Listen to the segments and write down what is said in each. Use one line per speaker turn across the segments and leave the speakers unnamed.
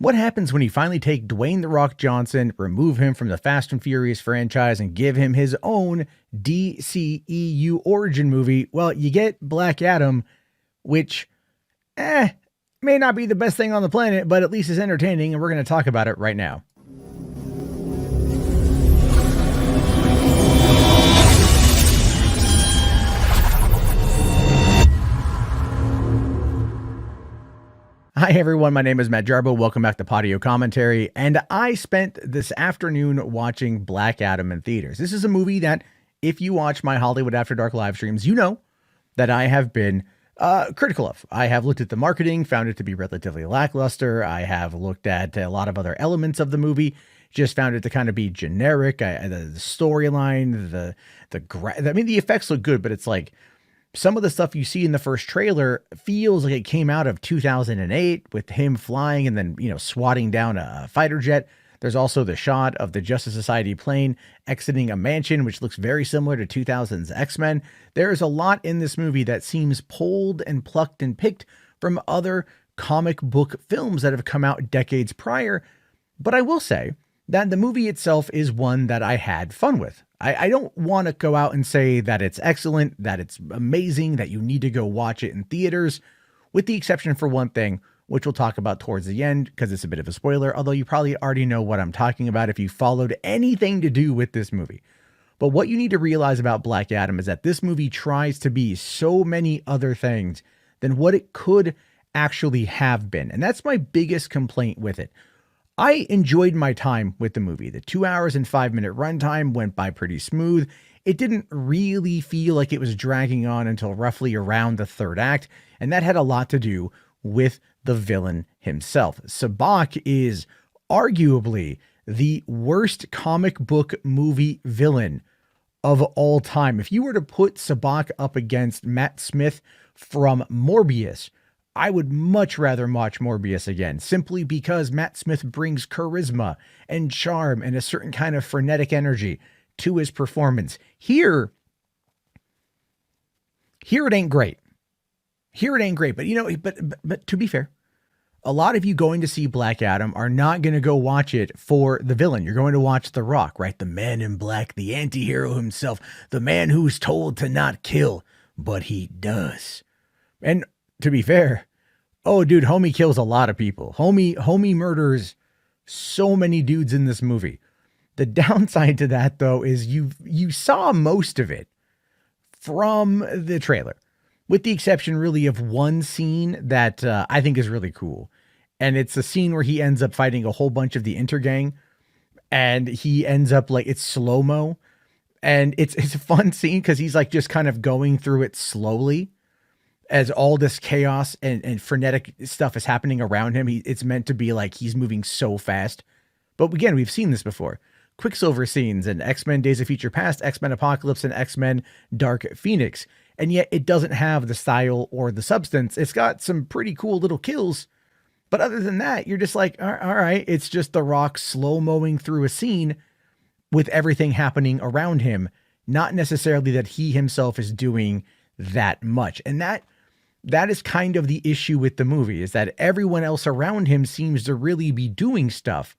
What happens when you finally take Dwayne "The Rock" Johnson, remove him from the Fast and Furious franchise, and give him his own DCEU origin movie? Well, you get Black Adam, which, may not be the best thing on the planet, but at least is entertaining, and we're going to talk about it right now. Hi everyone, my name is Matt Jarbo. Welcome back to Patio Commentary, and I spent this afternoon watching Black Adam in theaters. This is a movie that, if you watch my Hollywood After Dark live streams, you know that I have been critical of. I have looked at the marketing, found it to be relatively lackluster. I have looked at a lot of other elements of the movie, just found it to kind of be generic. The storyline, the effects look good, but it's like, some of the stuff you see in the first trailer feels like it came out of 2008 with him flying and then, swatting down a fighter jet. There's also the shot of the Justice Society plane exiting a mansion, which looks very similar to 2000's X-Men. There's a lot in this movie that seems pulled and plucked and picked from other comic book films that have come out decades prior. But I will say that the movie itself is one that I had fun with. I don't want to go out and say that it's excellent, that it's amazing, that you need to go watch it in theaters, with the exception for one thing, which we'll talk about towards the end because it's a bit of a spoiler, although you probably already know what I'm talking about if you followed anything to do with this movie. But what you need to realize about Black Adam is that this movie tries to be so many other things than what it could actually have been. And that's my biggest complaint with it. I enjoyed my time with the movie. The 2 hours and 5-minute runtime went by pretty smooth. It didn't really feel like it was dragging on until roughly around the third act, and that had a lot to do with the villain himself. Sabak is arguably the worst comic book movie villain of all time. If you were to put Sabak up against Matt Smith from Morbius, I would much rather watch Morbius again, simply because Matt Smith brings charisma and charm and a certain kind of frenetic energy to his performance. Here it ain't great. But to be fair, a lot of you going to see Black Adam are not going to go watch it for the villain. You're going to watch The Rock, right? The man in black, the anti-hero himself, the man who's told to not kill, but he does. And to be fair, oh dude, homie kills a lot of people. Homie murders so many dudes in this movie. The downside to that though is you saw most of it from the trailer, with the exception really of one scene that I think is really cool. And it's a scene where he ends up fighting a whole bunch of the Intergang, and he ends up like, it's slow-mo, and it's a fun scene because he's like just kind of going through it slowly as all this chaos and frenetic stuff is happening around him. It's meant to be like he's moving so fast. But again, we've seen this before. Quicksilver scenes in X-Men Days of Future Past, X-Men Apocalypse, and X-Men Dark Phoenix. And yet it doesn't have the style or the substance. It's got some pretty cool little kills. But other than that, you're just like, all right, it's just The Rock slow-mowing through a scene with everything happening around him. Not necessarily that he himself is doing that much. And that is kind of the issue with the movie, is that everyone else around him seems to really be doing stuff,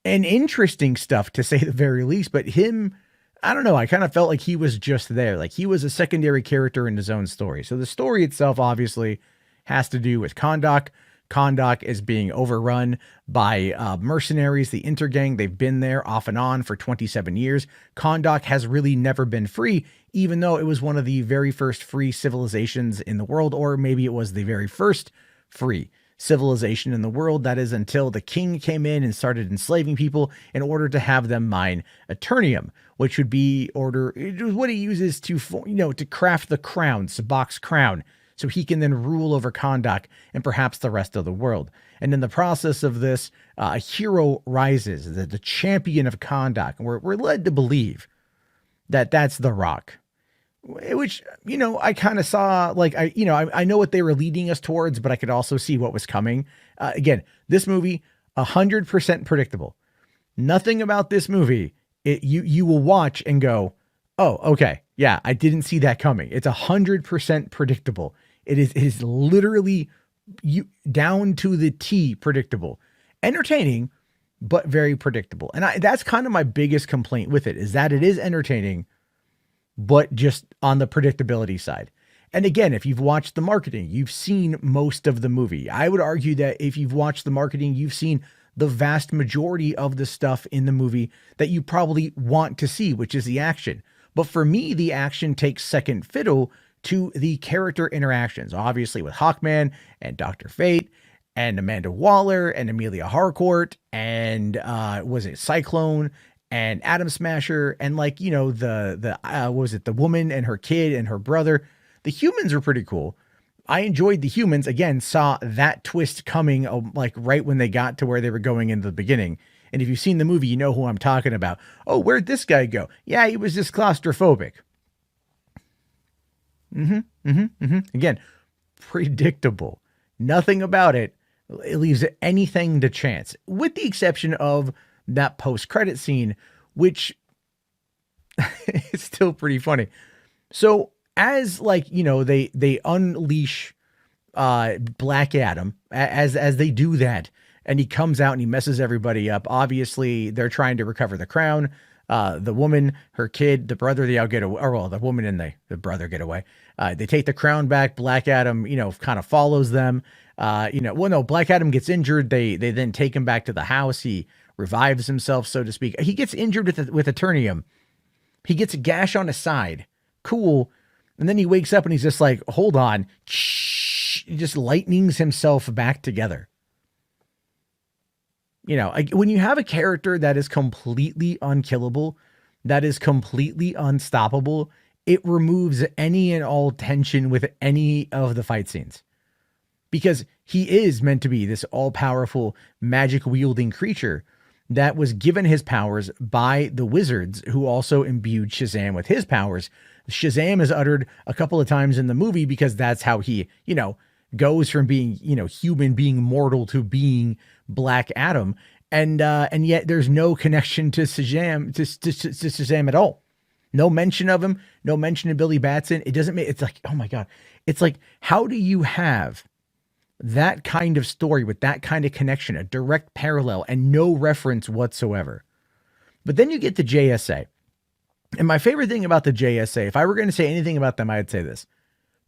and interesting stuff to say the very least. But him, I don't know, I kind of felt like he was just there. Like he was a secondary character in his own story. So the story itself obviously has to do with Kahndaq. Kahndaq is being overrun by mercenaries, the Intergang. They've been there off and on for 27 years. Kahndaq has really never been free, even though it was one of the very first free civilizations in the world, or maybe it was the very first free civilization in the world. That is until the king came in and started enslaving people in order to have them mine Eternium, which would be what he uses to craft the crown, Sabak's crown, so he can then rule over Kahndaq and perhaps the rest of the world. And in the process of this, a hero rises, the champion of Kahndaq. And we're led to believe that that's The Rock, which, I kind of saw, like, I know what they were leading us towards, but I could also see what was coming. Again, this movie, 100% predictable. Nothing about this movie, you will watch and go, oh, okay, yeah, I didn't see that coming. It's 100% predictable. It is literally you down to the T predictable. Entertaining, but very predictable. And that's kind of my biggest complaint with it, is that it is entertaining, but just on the predictability side. And again, if you've watched the marketing, you've seen most of the movie. I would argue that if you've watched the marketing, you've seen the vast majority of the stuff in the movie that you probably want to see, which is the action. But for me, the action takes second fiddle to the character interactions, obviously with Hawkman and Dr. Fate and Amanda Waller and Amelia Harcourt and was it Cyclone and Atom Smasher and like, you know, the woman and her kid and her brother. The humans are pretty cool. I enjoyed the humans. Again, saw that twist coming like right when they got to where they were going in the beginning. And if you've seen the movie, you know who I'm talking about. Oh, where'd this guy go? Yeah, he was just claustrophobic. Again, predictable. Nothing about it. It leaves anything to chance, with the exception of that post-credit scene, which is still pretty funny. So as like, you know, they unleash Black Adam as they do that, and he comes out and he messes everybody up. Obviously, they're trying to recover the crown. The woman, her kid, the brother, they all get away, or well, the woman and the brother get away. They take the crown back. Black Adam, you know, kind of follows them. Black Adam gets injured. They then take him back to the house. He revives himself, so to speak. He gets injured with Eternium. He gets a gash on his side. Cool. And then he wakes up and he's just like, hold on. He just lightnings himself back together. You know, when you have a character that is completely unkillable, that is completely unstoppable, it removes any and all tension with any of the fight scenes. Because he is meant to be this all-powerful, magic-wielding creature that was given his powers by the wizards, who also imbued Shazam with his powers. Shazam is uttered a couple of times in the movie because that's how he, you know, goes from being, you know, human, being mortal, to being Black Adam. And yet there's no connection to Shazam, to Shazam at all. No mention of him, no mention of Billy Batson. It doesn't make, it's like, oh my God. It's like, how do you have that kind of story with that kind of connection, a direct parallel and no reference whatsoever? But then you get the JSA. And my favorite thing about the JSA, if I were going to say anything about them, I'd say this.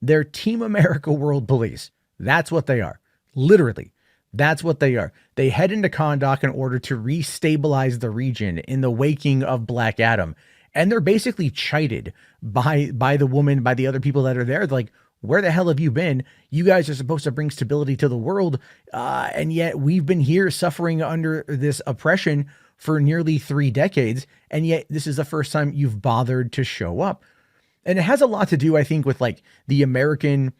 They're Team America World Police. That's what they are. Literally. That's what they are. They head into Kahndaq in order to restabilize the region in the waking of Black Adam. And they're basically chided by the woman, by the other people that are there. They're like, where the hell have you been? You guys are supposed to bring stability to the world. And yet we've been here suffering under this oppression for nearly 3 decades. And yet this is the first time you've bothered to show up. And it has a lot to do, I think, with like the American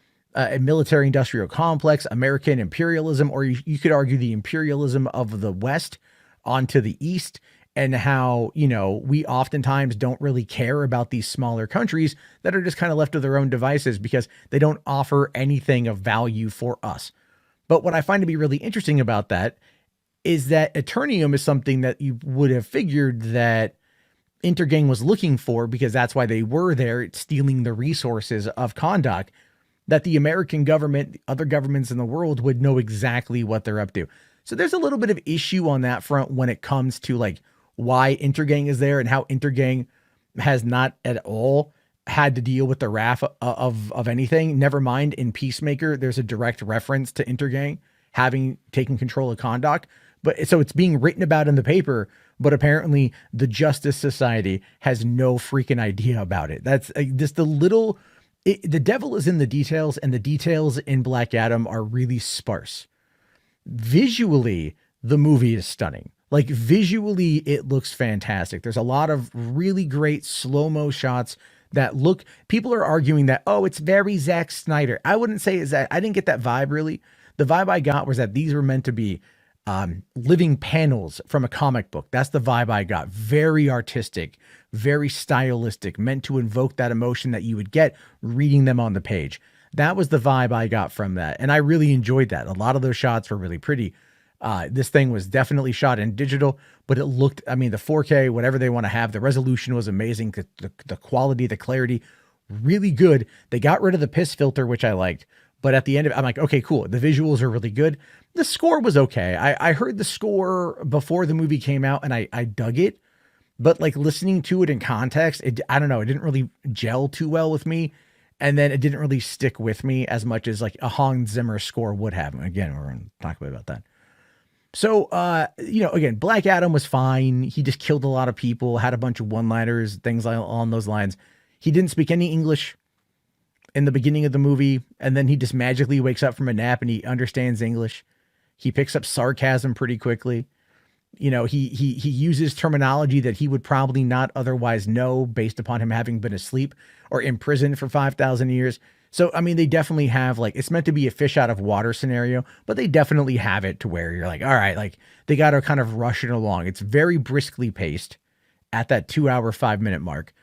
military industrial complex, American imperialism, or you could argue the imperialism of the West onto the East, and how, you know, we oftentimes don't really care about these smaller countries that are just kind of left to their own devices because they don't offer anything of value for us. But what I find to be really interesting about that is that Eternium is something that you would have figured that Intergang was looking for, because that's why they were there stealing the resources of Kahndaq, that the American government, the other governments in the world would know exactly what they're up to. So there's a little bit of issue on that front when it comes to like why Intergang is there and how Intergang has not at all had to deal with the wrath of anything. Never mind, in Peacemaker, there's a direct reference to Intergang having taken control of Kahndaq. But so it's being written about in the paper, but apparently the Justice Society has no freaking idea about it. That's just the devil is in the details, and the details in Black Adam are really sparse. Visually, the movie is stunning. Like visually, it looks fantastic. There's a lot of really great slow-mo shots that look, people are arguing that, oh, it's very Zack Snyder. I wouldn't say it's that. I didn't get that vibe really. The vibe I got was that these were meant to be living panels from a comic book. That's the vibe I got. Very artistic, very stylistic, meant to invoke that emotion that you would get reading them on the page. That was the vibe I got from that. And I really enjoyed that. A lot of those shots were really pretty. This thing was definitely shot in digital, but it looked, I mean, the 4K, whatever they want to have, the resolution was amazing. The quality, the clarity, really good. They got rid of the piss filter, which I liked, But at the end of it, I'm like, okay, cool. The visuals are really good. The score was okay. I heard the score before the movie came out and I dug it. But like listening to it in context, I don't know, it didn't really gel too well with me. And then it didn't really stick with me as much as like a Hans Zimmer score would have. And again, we're going to talk about that. So, again, Black Adam was fine. He just killed a lot of people, had a bunch of one-liners, things along those lines. He didn't speak any English in the beginning of the movie. And then he just magically wakes up from a nap and he understands English. He picks up sarcasm pretty quickly. He uses terminology that he would probably not otherwise know based upon him having been asleep or in prison for 5,000 years. So, I mean, they definitely have like, it's meant to be a fish out of water scenario, but they definitely have it to where you're like, all right, like they got to kind of rush it along. It's very briskly paced at that 2 hour, 5 minute mark.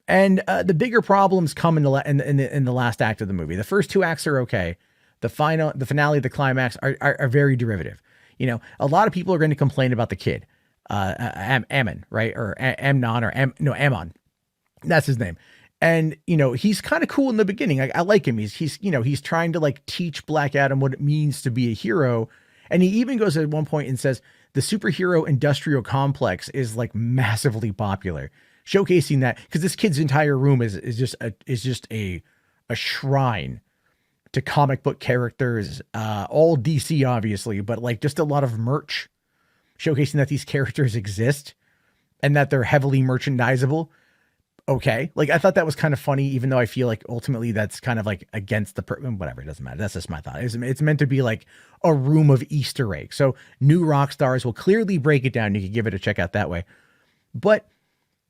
And the bigger problems come in the last act of the movie. The first 2 acts are okay. The finale, the climax are very derivative. A lot of people are going to complain about the kid, Ammon, right? Or Amnon Ammon. That's his name. And, he's kind of cool in the beginning. I like him. He's trying to like teach Black Adam what it means to be a hero. And he even goes at one point and says the superhero industrial complex is like massively popular, showcasing that because this kid's entire room is just a shrine to comic book characters, all DC obviously, but like just a lot of merch showcasing that these characters exist and that they're heavily merchandisable. Okay. Like I thought that was kind of funny, even though I feel like ultimately that's kind of like against whatever. It doesn't matter. That's just my thought. It's meant to be like a room of Easter eggs. So new rock stars will clearly break it down. You can give it a check out that way. But,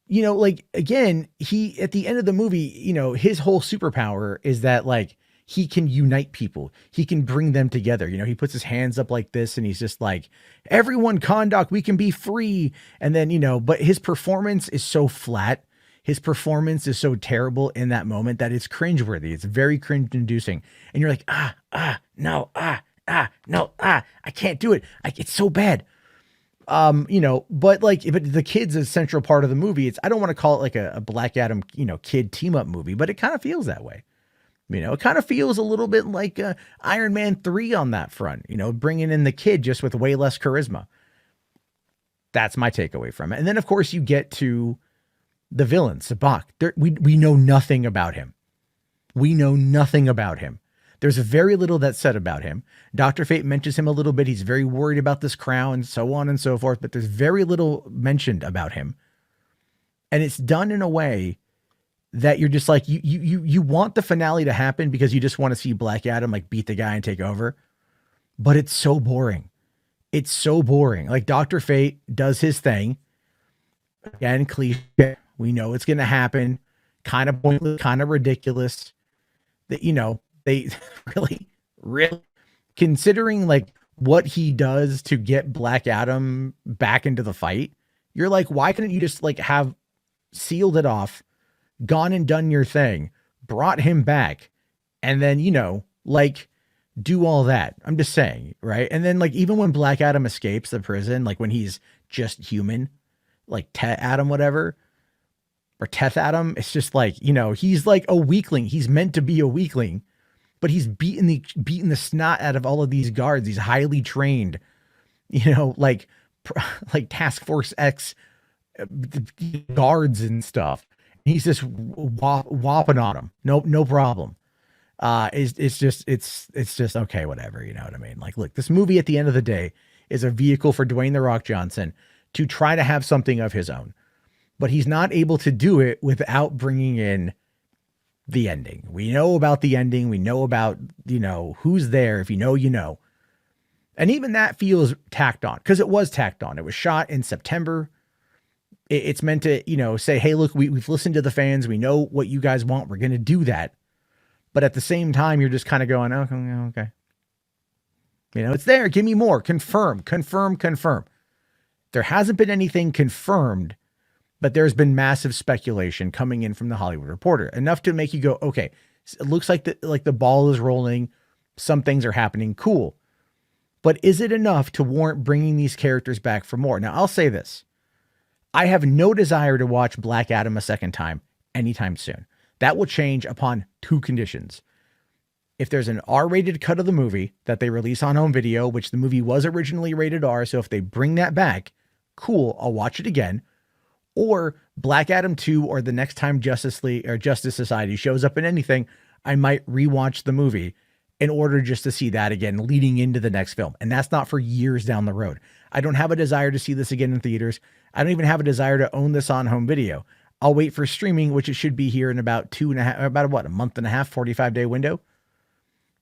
like again, he, at the end of the movie, his whole superpower is that like, he can unite people. He can bring them together. He puts his hands up like this and he's just like, everyone Kahndaq, we can be free. And then, but his performance is so flat. His performance is so terrible in that moment that it's cringeworthy. It's very cringe inducing. And you're like, no, I can't do it. It's so bad. But the kid's a central part of the movie. I don't want to call it like a Black Adam, kid team up movie, but it kind of feels that way. It kind of feels a little bit like Iron Man 3 on that front, bringing in the kid just with way less charisma. That's my takeaway from it. And then, of course, you get to the villain, Sabak. We know nothing about him. We know nothing about him. There's very little that's said about him. Dr. Fate mentions him a little bit. He's very worried about this crown, so on and so forth, but there's very little mentioned about him. And it's done in a way that you're just like, you want the finale to happen because you just want to see Black Adam like beat the guy and take over. But it's so boring. It's so boring. Like Dr. Fate does his thing. Again, cliche. We know it's going to happen. Kind of pointless, kind of ridiculous. That, they really considering like what he does to get Black Adam back into the fight. You're like, why couldn't you just like have sealed it off, gone and done your thing, brought him back, and then, like do all that. I'm just saying, right? And then like, even when Black Adam escapes the prison, like when he's just human, like Teth Adam, whatever, or Teth Adam, it's just like, he's like a weakling. He's meant to be a weakling, but he's beating the snot out of all of these guards, these highly trained, like Task Force X guards and stuff. He's just whopping on him. No problem. It's just okay, whatever. You know what I mean? Like, look, this movie at the end of the day is a vehicle for Dwayne "The Rock" Johnson to try to have something of his own, but he's not able to do it without bringing in the ending. We know about the ending. We know about, who's there. If you know. And even that feels tacked on because it was tacked on. It was shot in September. It's meant to, say, hey, look, we've listened to the fans. We know what you guys want. We're going to do that. But at the same time, you're just kind of going, okay. It's there. Give me more. Confirm. There hasn't been anything confirmed, but there's been massive speculation coming in from the Hollywood Reporter, enough to make you go, okay, it looks like the ball is rolling. Some things are happening. Cool. But is it enough to warrant bringing these characters back for more? Now, I'll say this. I have no desire to watch Black Adam a second time anytime soon. That will change upon 2 conditions. If there's an R-rated cut of the movie that they release on home video, which the movie was originally rated R, so if they bring that back, cool, I'll watch it again. Or Black Adam 2, or the next time Justice League or Justice Society shows up in anything, I might rewatch the movie in order just to see that again leading into the next film. And that's not for years down the road. I don't have a desire to see this again in theaters. I don't even have a desire to own this on home video. I'll wait for streaming, which it should be here in about a month and a half, 45-day window.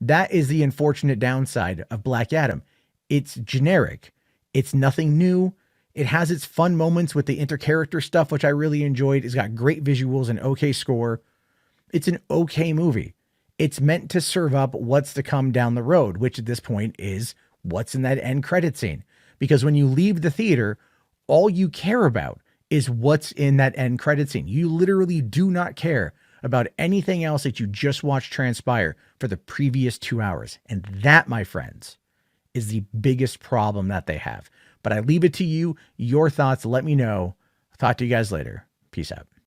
That is the unfortunate downside of Black Adam. It's generic. It's nothing new. It has its fun moments with the intercharacter stuff, which I really enjoyed. It's got great visuals and okay score. It's an okay movie. It's meant to serve up what's to come down the road, which at this point is what's in that end credit scene. Because when you leave the theater, all you care about is what's in that end credit scene. You literally do not care about anything else that you just watched transpire for the previous 2 hours. And that, my friends, is the biggest problem that they have. But I leave it to you. Your thoughts, let me know. Talk to you guys later. Peace out.